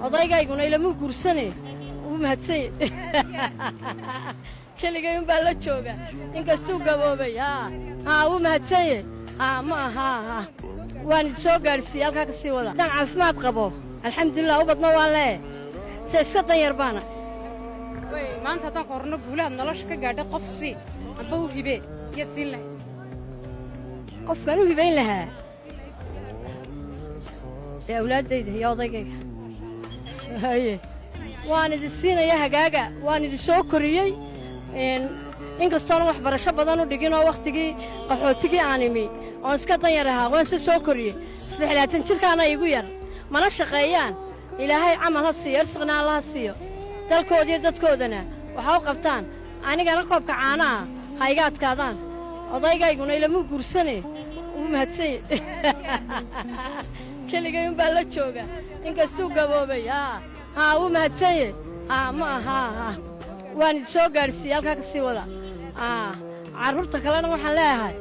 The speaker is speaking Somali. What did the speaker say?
odaygayguna ilama guursane uu mahadsan keligay un baa la jooga inkastuu gaboobay uu mahadsan ma aha waan soo gaarsiiyay halkaa ka sii wada dan caafimaad qabo alxamdulilah u badna waan lee iska dan yar baana maanta haddaan ka horno guulaha nolosha ka gaadhay qof sii amba u hibe yaad siin lahay qof baan u hibayn lahaa dee awlaaddayda iyo odaygayga waan idin siinaya hagaaga waan idin soo koriyey inkastoona waxbarasho badan u dhigin oo wakhtigii qaxootigii aan imi oon iska dan yar ahaa waan se soo koriyey 60 jirkaana igu yar mana shaqeeyaan ilaahay camal ha siiyo irsiqna alla ha siiyo dalkooda iyo dadkoodana waxa u qabtaan anigana koobka caanaha ha iga adkaadaan odaygayguna ilama guursane uu mahadsan keligay un baa la jooga inkastuu gaboobay uu mahadsan ma aha waan idin soo gaarsiiyey halkaa ka sii wada carruurta kalena waxaan leeyahay